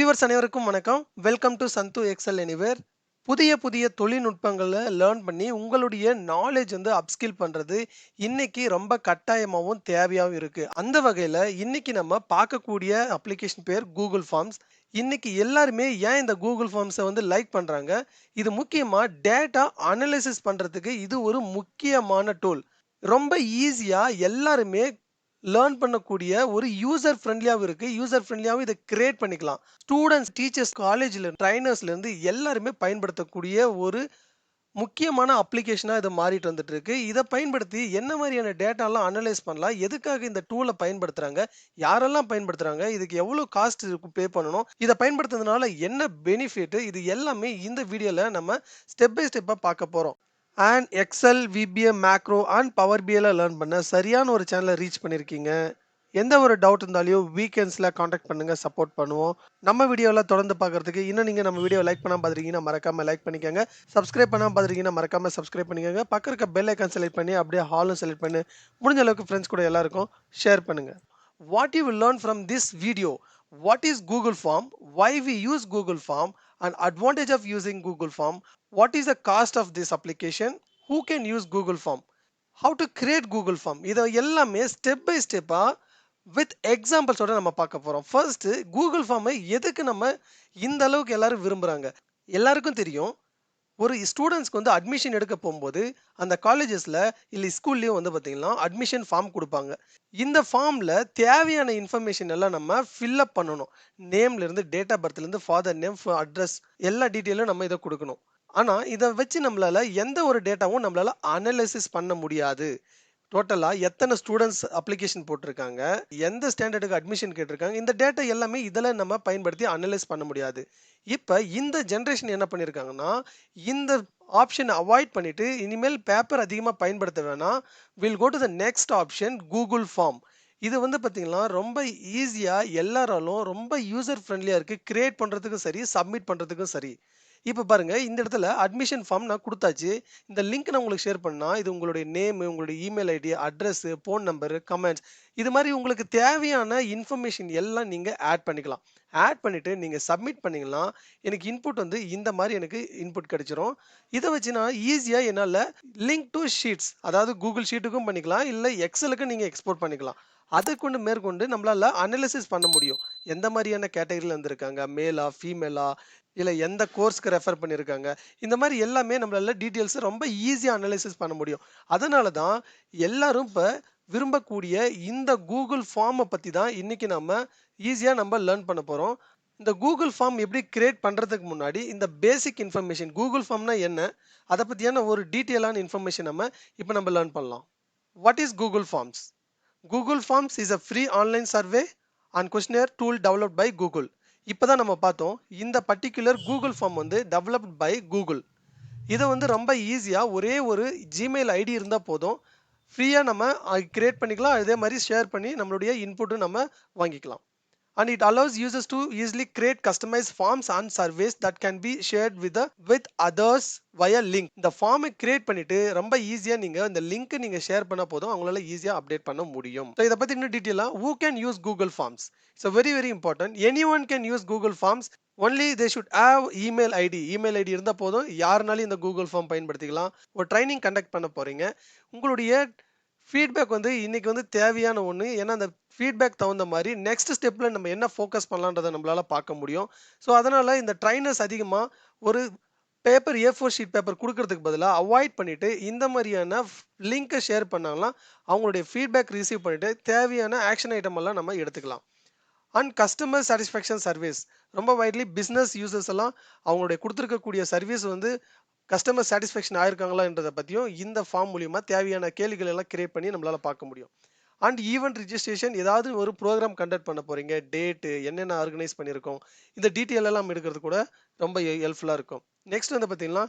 Viewers அனைவருக்கும் வணக்கம். Welcome to Sandhu XL anywhere. புதிய புதிய தொழில்நுட்பங்களை லேர்ன் பண்ணி உங்களுடைய நாலேஜ் வந்து அப்ஸ்கில் பண்றது இன்னைக்கு ரொம்ப கட்டாயமாகவும் தேவையாகவும் இருக்கு. அந்த வகையில் இன்னைக்கு நம்ம பார்க்கக்கூடிய அப்ளிகேஷன் பேர் கூகுள் ஃபார்ம்ஸ். இன்னைக்கு எல்லாருமே ஏன் இந்த கூகுள் ஃபார்ம்ஸை வந்து லைக் பண்றாங்க? இது முக்கியமா டேட்டா அனலிசிஸ் பண்றதுக்கு இது ஒரு முக்கியமான டூல். ரொம்ப ஈஸியா எல்லாருமே லேர்ன் பண்ணக்கூடிய ஒரு யூசர் ஃப்ரெண்ட்லியாகவும் இருக்கு. யூசர் ஃப்ரெண்ட்லியாகவும் இதை கிரியேட் பண்ணிக்கலாம். ஸ்டூடெண்ட்ஸ், டீச்சர்ஸ், காலேஜ்ல ட்ரைனர்ஸ்ல இருந்து எல்லாருமே பயன்படுத்தக்கூடிய ஒரு முக்கியமான அப்ளிகேஷனா இது மாறிட்டு வந்துட்டு இருக்கு. இதை பயன்படுத்தி என்ன மாதிரியான டேட்டாலாம் அனலைஸ் பண்ணலாம், எதுக்காக இந்த டூலை பயன்படுத்துறாங்க, யாரெல்லாம் பயன்படுத்துறாங்க, இதுக்கு எவ்வளவு காஸ்ட் பே பண்ணணும், இதை பயன்படுத்துறதுனால என்ன பெனிஃபிட், இது எல்லாமே இந்த வீடியோல நம்ம ஸ்டெப் பை ஸ்டெப்பா பார்க்க போறோம். And excel, VBA, macro and power பிஐல லேர்ன் பண்ண சரியான ஒரு சேனலை ரீச் பண்ணியிருக்கீங்க. எந்த ஒரு டவுட் இருந்தாலும் வீக்கெண்ட்ஸில் காண்டாக்ட் பண்ணுங்க, சப்போர்ட் பண்ணுவோம். நம்ம வீடியோவில் தொடர்ந்து பார்க்கறதுக்கு இன்னும் நீங்கள் நம்ம வீடியோ லைக் பண்ணாமல் பார்த்துருக்கீங்கன்னா மறக்காமல் லைக் பண்ணிக்கோங்க. சப்ஸ்கிரைப் பண்ணாமல் பார்த்துருக்கீங்கன்னா மறக்காமல் சப்ஸ்கிரைப் பண்ணிக்கோங்க. பக்கம் இருக்க பெல் ஐக்கான் செலக்ட் பண்ணி அப்படியே ஹாலும் செலக்ட் பண்ணி முடிஞ்ச அளவுக்கு ஃப்ரெண்ட்ஸ் கூட எல்லாருக்கும் ஷேர் பண்ணுங்க. What you will learn from this video: what is Google Form, why we use Google Form, and advantage of using Google Form, what is the cost of this application, who can use Google Form, how to create Google Form. இதை எல்லாமே step by ஸ்டெப்பா with எக்ஸாம்பிள்ஸோட நம்ம பார்க்க போறோம். First, Google ஃபார்மை எதுக்கு நம்ம இந்த அளவுக்கு எல்லாரும் விரும்புறாங்க? எல்லாருக்கும் தெரியும், ஒரு ஸ்டூடெண்ட்ஸ்க்கு வந்து அட்மிஷன் எடுக்க போகும்போது அந்த காலேஜஸில் இல்லை ஸ்கூல்லையும் வந்து பார்த்தீங்கன்னா அட்மிஷன் ஃபார்ம் கொடுப்பாங்க. இந்த ஃபார்மில் தேவையான இன்ஃபர்மேஷன் எல்லாம் நம்ம ஃபில்அப் பண்ணணும். நேம்லேருந்து, டேட் ஆஃப் பர்த்லேருந்து, ஃபாதர் நேம், அட்ரஸ், எல்லா டீட்டெயிலும் நம்ம இதை கொடுக்கணும். ஆனால் இதை வச்சு நம்மளால் எந்த ஒரு டேட்டாவும் நம்மளால் அனலைசிஸ் பண்ண முடியாது. டோட்டலாக எத்தனை ஸ்டூடெண்ட்ஸ் அப்ளிகேஷன் போட்டிருக்காங்க, எந்த ஸ்டாண்டர்டுக்கு அட்மிஷன் கேட்டிருக்காங்க, இந்த டேட்டா எல்லாமே இதில் நம்ம பயன்படுத்தி அனலைஸ் பண்ண முடியாது. இப்போ இந்த ஜென்ரேஷன் என்ன பண்ணியிருக்காங்கன்னா, இந்த ஆப்ஷனை அவாய்ட் பண்ணிட்டு இனிமேல் பேப்பர் அதிகமாக பயன்படுத்த வேணாம், will go to the next option, Google form. இது வந்து பார்த்தீங்கன்னா ரொம்ப ஈஸியாக எல்லாராலும் ரொம்ப யூசர் ஃப்ரெண்ட்லியாக இருக்குது. கிரியேட் பண்ணுறதுக்கும் சரி, சப்மிட் பண்ணுறதுக்கும் சரி. இப்போ பாருங்க, இந்த இடத்துல அட்மிஷன் ஃபார்ம் நான் கொடுத்தாச்சு. இந்த லிங்க் நான் உங்களுக்கு ஷேர் பண்ணா இது உங்களுடைய நேம், உங்களுடைய email ID, address, phone number, comments, இது மாதிரி உங்களுக்கு தேவையான இன்ஃபர்மேஷன் எல்லாம் நீங்க ஆட் பண்ணிக்கலாம். ஆட் பண்ணிட்டு நீங்க சப்மிட் பண்ணீங்கன்னா எனக்கு இன்புட் வந்து இந்த மாதிரி எனக்கு இன்புட் கிடைச்சிரும். இதை வச்சு நான் ஈஸியா என்னால லிங்க் டு ஷீட்ஸ், அதாவது கூகுள் ஷீட்டுக்கும் பண்ணிக்கலாம், இல்லை எக்ஸலுக்கும் நீங்க எக்ஸ்போர்ட் பண்ணிக்கலாம். அதை கொண்டு மேற்கொண்டு நம்மளால அனலிசிஸ் பண்ண முடியும். எந்த மாதிரியான கேட்டகரியில் இருந்திருக்காங்க, மேலா, ஃபீமேலா, இல்லை எந்த கோர்ஸ்க்கு ரெஃபர் பண்ணியிருக்காங்க, இந்த மாதிரி எல்லாமே நம்மளால டீட்டெயில்ஸ் ரொம்ப ஈஸியாக அனலைசிஸ் பண்ண முடியும். அதனால தான் எல்லாரும் இப்போ விரும்பக்கூடிய இந்த கூகுள் ஃபார்மை பற்றி தான் இன்னைக்கு நம்ம ஈஸியாக நம்ம லேர்ன் பண்ண போகிறோம். இந்த கூகுள் ஃபார்ம் எப்படி கிரியேட் பண்ணுறதுக்கு முன்னாடி இந்த பேசிக் இன்ஃபர்மேஷன், கூகுள் ஃபார்ம்னா என்ன, அதை பற்றியான ஒரு டீட்டெயிலான இன்ஃபர்மேஷன் நம்ம லேர்ன் பண்ணலாம். What is Google forms? Google Forms is a free online survey and questionnaire tool developed by Google. இப்போதான் நம்ம பார்த்தோம், இந்த பர்டிகுலர் கூகுள் ஃபார்ம் வந்து டெவலப்ட் பை கூகுள். இதை வந்து ரொம்ப ஈஸியாக ஒரே ஒரு ஜிமெயில் ஐடி இருந்தால் போதும், ஃப்ரீயாக நம்ம கிரியேட் பண்ணிக்கலாம். அதே மாதிரி ஷேர் பண்ணி நம்மளுடைய இன்புட்டும் நம்ம வாங்கிக்கலாம். And it allows users to easily create customized forms and surveys that can be shared with others via link. இந்த ஃபார்மை கிரியேட் பண்ணிட்டு ரொம்ப ஈஸியா நீங்க இந்த லிங்க் நீங்க ஷேர் பண்ண போதும் அவங்களால ஈஸியா அப்டேட் பண்ண முடியும். இத பத்தி இன்னும் டீடைலா, who can use Google Forms? It's very very important. Anyone can use Google Forms. Only they should have email ID. email ID இருந்தா போதும், யாருனாலும் இந்த கூகுள் ஃபார்ம் பயன்படுத்திக்கலாம். ஒரு ட்ரைனிங் கண்டக்ட் பண்ண போறீங்க. உங்களுடைய ஃபீட்பேக் வந்து இன்னைக்கு வந்து தேவையான ஒன்று. ஏன்னா அந்த ஃபீட்பேக் தகுந்த மாதிரி நெக்ஸ்ட் ஸ்டெப்பில் நம்ம என்ன ஃபோக்கஸ் பண்ணலான்றதை நம்மளால் பார்க்க முடியும். ஸோ அதனால் இந்த ட்ரைனர்ஸ் அதிகமாக ஒரு பேப்பர், A4 ஷீட் பேப்பர் கொடுக்கறதுக்கு பதிலாக அவாய்ட் பண்ணிவிட்டு இந்த மாதிரியான லிங்க்கை ஷேர் பண்ணாங்கன்னா அவங்களுடைய ஃபீட்பேக் ரிசீவ் பண்ணிவிட்டு தேவையான ஆக்ஷன் ஐட்டம் எல்லாம் நம்ம எடுத்துக்கலாம். அண்ட் கஸ்டமர் சாட்டிஸ்ஃபேக்ஷன் சர்வீஸ், ரொம்ப வைட்லி பிஸ்னஸ் யூசர்ஸ் எல்லாம் அவங்களுடைய கொடுத்துருக்கக்கூடிய சர்வீஸ் வந்து கஸ்டமர் சாட்டிஸ்ஃபேக்ஷன் ஆயிருக்காங்களான்றதை பற்றியும் இந்த ஃபார்ம் மூலியமாக தேவையான கேள்விகள் எல்லாம் கிரியேட் பண்ணி நம்மளால் பார்க்க முடியும். அண்ட் ஈவெண்ட் ரிஜிஸ்ட்ரேஷன், ஏதாவது ஒரு ப்ரோக்ராம் கண்டக்ட் பண்ண போகிறீங்க, டேட்டு என்னென்ன ஆர்கனைஸ் பண்ணியிருக்கோம், இந்த டீட்டெயில் எல்லாம் எடுக்கிறது கூட ரொம்ப ஹெல்ப்ஃபுல்லாக இருக்கும். நெக்ஸ்ட் வந்து பார்த்தீங்கன்னா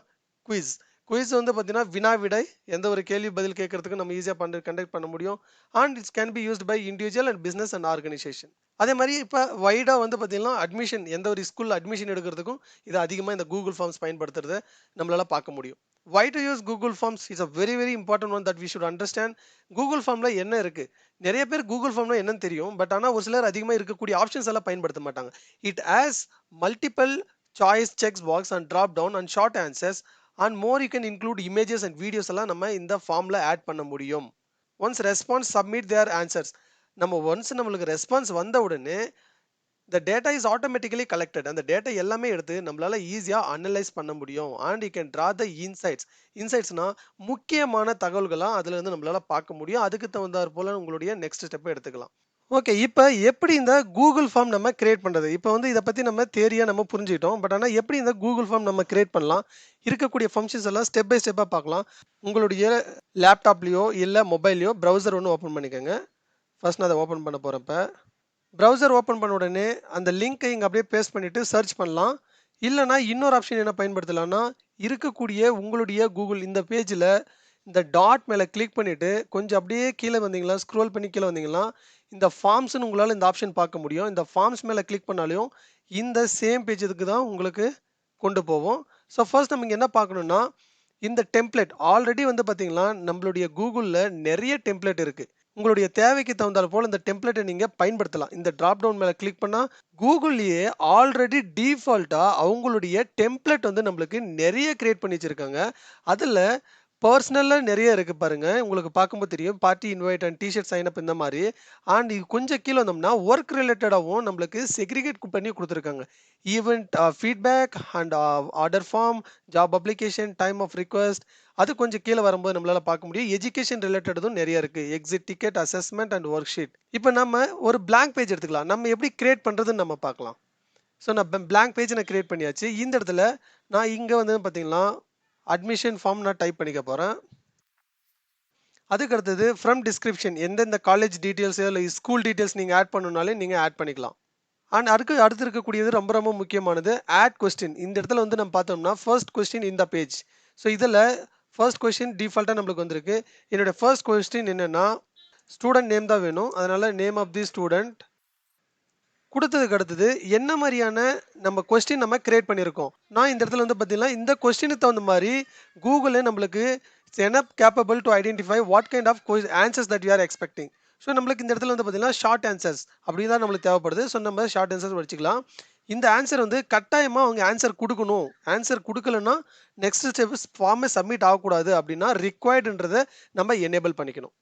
குவிஸ். குவிஸ் வந்து பார்த்தீங்கன்னா வினா விடை, எந்த ஒரு கேள்வி பதில் கேட்கறதுக்கு நம்ம ஈஸியாக கண்டக்ட் பண்ண முடியும். And it's can be used by individual and business and organisation. அதே மாதிரி இப்போ வைடாக வந்து பார்த்தீங்கன்னா அட்மிஷன், எந்த ஒரு ஸ்கூலில் அட்மிஷன் எடுக்கிறதுக்கும் இது அதிகமாக இந்த கூகுள் ஃபார்ம்ஸ் பயன்படுத்துறத நம்மளால் பார்க்க முடியும். Why to use Google Forms is a very very important one that we should understand. Google Formல என்ன இருக்கு? நிறைய பேர் Google Formல என்னன்னு தெரியும், பட் ஆனால் ஒரு சிலர் அதிகமாக இருக்கக்கூடிய ஆப்ஷன்ஸ் எல்லாம் பயன்படுத்த மாட்டாங்க. It has multiple choice checks box and drop down and short answers and more you can include images and videos எல்லாம் நம்ம இந்த ஃபார்ம்ல ஆட் பண்ண முடியும். ஒன்ஸ் ரெஸ்பான்ஸ் சப்மிட் தேர் ஆன்சர்ஸ், நம்ம ஒன்ஸ் நம்மளுக்கு ரெஸ்பான்ஸ் வந்த உடனே the data is automatically collected. அந்த டேட்டா எல்லாமே எடுத்து நம்மளால ஈஸியா அனலைஸ் பண்ண முடியும். and you can draw the insights முக்கியமான தகவல்களா அதுல இருந்து நம்மளால பார்க்க முடியும். அதுக்கு தகுந்தாற் போல உங்களுடைய நெக்ஸ்ட் ஸ்டெப் எடுத்துக்கலாம். ஓகே, இப்போ எப்படி இந்த கூகுள் ஃபார்ம் நம்ம கிரியேட் பண்றது? இப்போ இதை பத்தி நம்ம தியரியா நம்ம புரிஞ்சுக்கிட்டோம். பட் ஆனா எப்படி இந்த கூகுள் ஃபார்ம் நம்ம கிரியேட் பண்ணலாம், இருக்கக்கூடிய ஃபங்க்ஷன்ஸ் எல்லாம் ஸ்டெப் பை ஸ்டெப்பா பார்க்கலாம். உங்களுடைய லேப்டாப்லயோ இல்ல மொபைல்லையோ ப்ரௌசர் ஒன்று ஓப்பன் பண்ணிக்கோங்க. ஃபர்ஸ்ட் நான் அதை ஓப்பன் பண்ண போறேன். இப்போ ப்ரௌசர் ஓப்பன் பண்ண உடனே அந்த லிங்க்கை இங்கே அப்படியே பேஸ்ட் பண்ணிட்டு சர்ச் பண்ணலாம். இல்லைனா இன்னொரு ஆப்ஷன் என்ன பயன்படுத்தலாம்னா, இருக்கக்கூடிய உங்களுடைய கூகுள் இந்த பேஜில் இந்த டாட் மேலே கிளிக் பண்ணிட்டு கொஞ்சம் அப்படியே கீழே வந்தீங்களா, ஸ்க்ரோல் பண்ணி கீழே வந்தீங்கன்னா இந்த ஃபார்ம்ஸ்னு உங்களால் இந்த ஆப்ஷன் பார்க்க முடியும். இந்த ஃபார்ம்ஸ் மேலே கிளிக் பண்ணாலையும் இந்த சேம் பேஜுக்கு தான் உங்களுக்கு கொண்டு போவோம். ஸோ ஃபர்ஸ்ட் நம்ம இங்கே என்ன பார்க்கணும்னா, இந்த டெம்ப்ளேட் ஆல்ரெடி பார்த்தீங்கன்னா நம்மளுடைய கூகுளில் நிறைய டெம்ப்ளேட் இருக்குது. உங்களுடைய தேவைக்கு தகுந்தால் போல் இந்த டெம்ப்ளேட்டை நீங்கள் பயன்படுத்தலாம். இந்த ட்ராப் டவுன் மேலே கிளிக் பண்ணால் கூகுள்லேயே ஆல்ரெடி டிஃபால்ட்டாக அவங்களுடைய டெம்ப்ளேட் நம்மளுக்கு நிறைய கிரியேட் பண்ணி வச்சுருக்காங்க. அதில் பர்சனலாக நிறைய இருக்குது பாருங்க. உங்களுக்கு பார்க்கும்போது தெரியும், party invite and T-shirt sign up இந்த மாதிரி. அண்ட் இது கொஞ்சம் கீழே வந்தோம்னா ஒர்க் ரிலேட்டடாகவும் நம்மளுக்கு செக்ரிகேட் பண்ணி கொடுத்துருக்காங்க. Event feedback and order form, job application, time off request. அது கொஞ்சம் கீழே வரும்போது நம்மளால பார்க்க முடியும். எஜுகேஷன் ரிலேட்டடும் நிறைய இருக்கு. Exit ticket, assessment and work sheet. இப்போ நம்ம ஒரு blank பேஜ் எடுத்துக்கலாம். நம்ம எப்படி கிரியேட் பண்றதுன்னு நம்ம பார்க்கலாம். ஸோ நான் blank பேஜ் நான் கிரியேட் பண்ணியாச்சு. இந்த இடத்துல நான் இங்கே பார்த்தீங்கன்னா அட்மிஷன் ஃபார்ம் நான் டைப் பண்ணிக்க போகிறேன். அதுக்கு அடுத்தது ஃப்ரம் டிஸ்கிரிப்ஷன், எந்தெந்த காலேஜ் டீட்டெயில்ஸ் இல்லை ஸ்கூல் டீட்டெயில்ஸ் நீங்கள் ஆட் பண்ணணுனாலே நீங்கள் ஆட் பண்ணிக்கலாம். அண்ட் அடுத்து இருக்கக்கூடியது ரொம்ப ரொம்ப முக்கியமானது, ஆட் கொஸ்டின். இந்த இடத்துல நம்ம பார்த்தோம்னா ஃபர்ஸ்ட் கொஸ்டின் இந்த பேஜ். ஸோ இதில் ஃபர்ஸ்ட் கொஸ்டின் டிஃபால்ட்டாக நம்மளுக்கு வந்திருக்கு. என்னோட ஃபர்ஸ்ட் கொஸ்டின் என்னென்னா ஸ்டூடெண்ட் நேம் தான் வேணும். அதனால் நேம் ஆஃப் தி ஸ்டூடெண்ட் கொடுத்ததுக்கு அடுத்தது என்ன மாதிரியான நம்ம கொஸ்டின் நம்ம கிரியேட் பண்ணியிருக்கோம். நான் இந்த இடத்துல பார்த்தீங்கன்னா இந்த கொஸ்டினுக்கு தகுந்த மாதிரி கூகுளே நம்மளுக்கு enough capable to identify what kind of answers that you are expecting. So நம்மளுக்கு இந்த இடத்துல பார்த்தீங்கன்னா ஷார்ட் ஆன்சர்ஸ் அப்படி தான் நம்மளுக்கு தேவைப்படுது. ஸோ நம்ம ஷார்ட் ஆன்சர்ஸ் வச்சுக்கலாம். இந்த ஆன்சர் கட்டாயமாக அவங்க ஆன்சர் கொடுக்கணும். ஆன்சர் கொடுக்கலன்னா நெக்ஸ்ட் ஸ்டெப் ஃபார்மே சப்மிட் ஆகக்கூடாது. அப்படின்னா ரிக்வயர்டுன்றதை நம்ம எனேபிள் பண்ணிக்கணும்.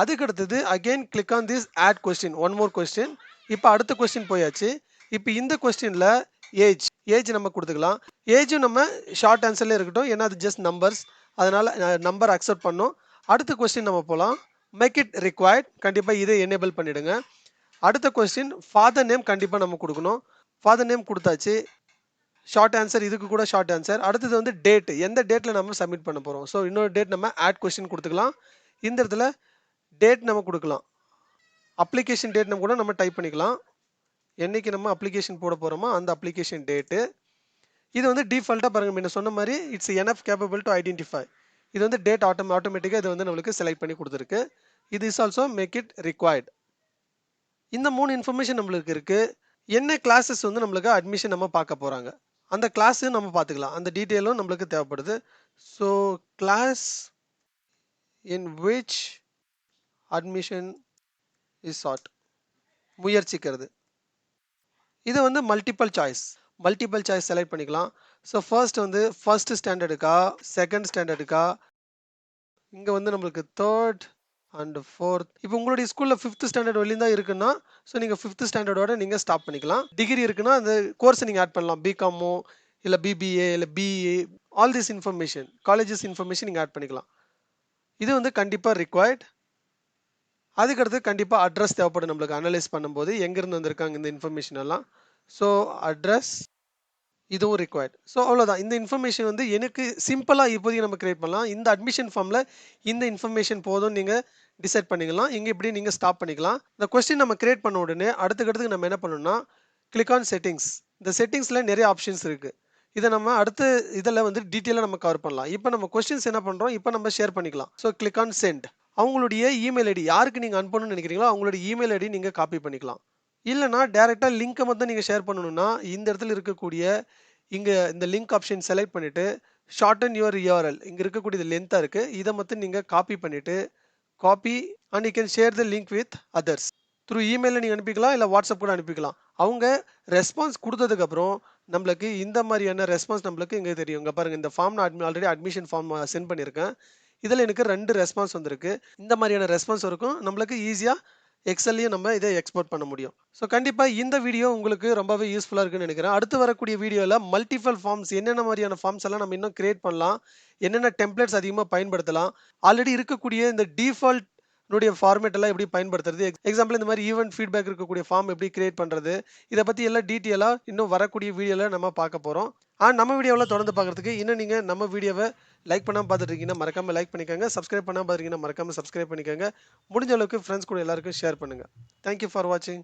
அதுக்கு அடுத்தது again click on this add question, one more question. இப்போ அடுத்த கொஸ்டின் போயாச்சு. இப்போ இந்த கொஸ்டினில் ஏஜ் நம்ம கொடுத்துக்கலாம். ஏஜும் நம்ம ஷார்ட் ஆன்சர்லேயே இருக்கட்டும், ஏன்னா அது ஜஸ்ட் நம்பர்ஸ். அதனால் நம்பர் அக்செப்ட் பண்ணோம். அடுத்த கொஸ்டின் நம்ம போகலாம். மேக் இட் ரிக்வயர்ட், கண்டிப்பாக இதை எனேபிள் பண்ணிவிடுங்க. அடுத்த கொஸ்டின் ஃபாதர் நேம் கண்டிப்பாக நம்ம கொடுக்கணும். ஃபாதர் நேம் கொடுத்தாச்சு. ஷார்ட் ஆன்சர், இதுக்கு கூட ஷார்ட் ஆன்சர். அடுத்தது டேட், எந்த டேட்டில் நம்ம சப்மிட் பண்ண போகிறோம். ஸோ இன்னொரு டேட் நம்ம ஆட் கொஸ்டின் கொடுத்துக்கலாம். இந்த இடத்துல டேட் நம்ம கொடுக்கலாம். அப்ளிகேஷன் டேட் நம்ம கூட நம்ம டைப் பண்ணிக்கலாம். என்னைக்கு நம்ம அப்ளிகேஷன் போட போகிறோமோ அந்த அப்ளிகேஷன் டேட்டு. இது டிஃபால்ட்டாக பாருங்கள், முன்ன சொன்ன மாதிரி it's enough capable to identify. இது டேட் ஆட்டோமேட்டிக்காக இது நம்மளுக்கு செலக்ட் பண்ணி கொடுத்துருக்கு. இது is also make it required. இந்த 3 இன்ஃபர்மேஷன் நம்மளுக்கு இருக்குது. என்ன கிளாஸஸ் நம்மளுக்கு அட்மிஷன் நம்ம பார்க்க போகிறாங்க, அந்த கிளாஸு நம்ம பார்த்துக்கலாம். அந்த டீட்டெயிலும் நம்மளுக்கு தேவைப்படுது. So class in which admission is sought, முயற்சிக்கிறது. இது மல்டிபிள் சாய்ஸ் செலக்ட் பண்ணிக்கலாம். ஸோ ஃபர்ஸ்ட் ஸ்டாண்டர்டுக்கா, செகண்ட் ஸ்டாண்டர்டுக்கா, இங்கே நம்மளுக்கு தேர்ட் அண்ட் ஃபோர்த். இப்போ உங்களுடைய ஸ்கூலில் 5th ஸ்டாண்டர்ட் வரையும் தான் இருக்குன்னா ஸோ நீங்கள் 5th ஸ்டாண்டர்டோட நீங்கள் ஸ்டாப் பண்ணிக்கலாம். டிகிரி இருக்குன்னா அந்த கோர்ஸை நீங்கள் ஆட் பண்ணலாம். பிகாமோ இல்லை பிபிஏ இல்லை BE, all this information, colleges information நீங்கள் ஆட் பண்ணிக்கலாம். இது கண்டிப்பாக ரிக்வயர்ட். அதுக்கடுத்து கண்டிப்பாக அட்ரஸ் தேவைப்படும் நம்மளுக்கு அனலைஸ் பண்ணும்போது எங்கேருந்து வந்திருக்காங்க இந்த இன்ஃபர்மேஷன் எல்லாம். ஸோ அட்ரஸ் இதுவும் ரிக்வயர்ட். ஸோ அவ்வளோதான். இந்த இன்ஃபர்மேஷன் எனக்கு சிம்பிளாக இப்போதைக்கு நம்ம கிரியேட் பண்ணலாம். இந்த அட்மிஷன் ஃபார்மில் இந்த இன்ஃபர்மேஷன் போதும் நீங்கள் டிசைட் பண்ணிக்கலாம். இங்கே இப்படி நீங்கள் ஸ்டாப் பண்ணிக்கலாம். இந்த கொஸ்டின் நம்ம கிரியேட் பண்ண உடனே அடுத்துக்கடுத்து நம்ம என்ன பண்ணணும்னா கிளிக் ஆன் செட்டிங்ஸ். இந்த செட்டிங்ஸில் நிறைய ஆப்ஷன்ஸ் இருக்குது. இதை நம்ம அடுத்து இதில் டீட்டெயிலாக நம்ம கவர் பண்ணலாம். இப்போ நம்ம கொஸ்டின்ஸ் என்ன பண்ணுறோம், இப்போ நம்ம ஷேர் பண்ணிக்கலாம். So click on send. அவங்களுடைய இமெயில் ஐடி, யாருக்கு நீங்கள் அனுப்பணும்னு நினைக்கிறீங்களோ அவங்களுடைய இமெயில் ஐடி நீங்கள் காப்பி பண்ணிக்கலாம். இல்லைனா டேரெக்டாக லிங்க்கை மட்டும் நீங்கள் ஷேர் பண்ணணும்னா இந்த இடத்துல இருக்கக்கூடிய இங்கே இந்த லிங்க் ஆப்ஷன் செலக்ட் பண்ணிவிட்டு ஷார்டன் யுவர் URL, இங்கே இருக்கக்கூடியது லென்த்தாக இருக்குது, இதை மட்டும் நீங்கள் காப்பி பண்ணிவிட்டு copy and you can share the link with others. Through இமெயில்ல நீங்க அனுப்பிக்கலாம். இல்ல WhatsApp கூட அனுப்பிக்கலாம். அவங்க ரெஸ்பான்ஸ் குடுத்ததுக்கப்புறம், நம்மளுக்கு இந்த மாரியான ரெஸ்பான்ஸ் நம்மளுக்கு இங்க தெரியும். இங்க பாருங்க இந்த ஃபார்ம் நான் ஆல்ரெடி அட்மிஷன் ஃபார்ம் சென்ட் பண்ணியிருக்கேன். இதுல எனக்கு 2 ரெஸ்பான்ஸ் வந்திருக்கு. இந்த மாரியான ரெஸ்பான்ஸ் இருக்கும். நம்மளுக்கு ஈஸியா எக்ஸெல்லயும் நம்ம இத எக்ஸ்போர்ட் பண்ண முடியும். ஸோ கண்டிப்பா இந்த வீடியோ உங்களுக்கு ரொம்பவே யூஸ்ஃபுல்லா இருக்குன்னு நெனைக்கிறேன். அடுத்து வரக்கூடிய வீடியோல மல்டிபிள் ஃபார்ம்ஸ் என்னென்ன மாரியான ஃபார்ம்ஸ் எல்லாம் நம்ம இன்னும் கிரியேட் பண்ணலாம். என்னென்ன டெம்ப்ளேட்ஸ் அதிகமா பயன்படுத்தலாம். ஆல்ரெடி இருக்கக்கூடிய இந்த டிஃபால்ட் னுடைய ஃபார்மேட் எல்லாம் எப்படி பயன்படுத்துறது? எக்ஸாம்பிள் இந்த மாரி ஈவென்ட் ஃபீட்பேக் இருக்கக்கூடிய ஃபார்ம் எப்படி கிரியேட் பண்றது? இத பத்தி எல்லாம் டீட்டெயிலா இன்னும் வரக்கூடிய வீடியோல நம்ம பார்க்க போறோம். நம்ம வீடியோவெல்லாம் தொடர்ந்து பார்க்கறதுக்கு இன்னும் நீங்க நம்ம வீடியோவ லைக் பண்ணாம பார்த்துட்டு இருக்கீங்கன்னா, மறக்காம லைக் பண்ணிக்கோங்க. சப்ஸ்கிரைப் பண்ணாம பார்த்துருக்கீங்கன்னா, மறக்காம சப்ஸ்கிரைப் பண்ணிக்கோங்க. முடிஞ்ச அளவுக்கு ஃபிரெண்ட்ஸ் கூட எல்லாருக்கும் ஷேர் பண்ணுங்க. தேங்க் யூ ஃபார் வாட்சிங்.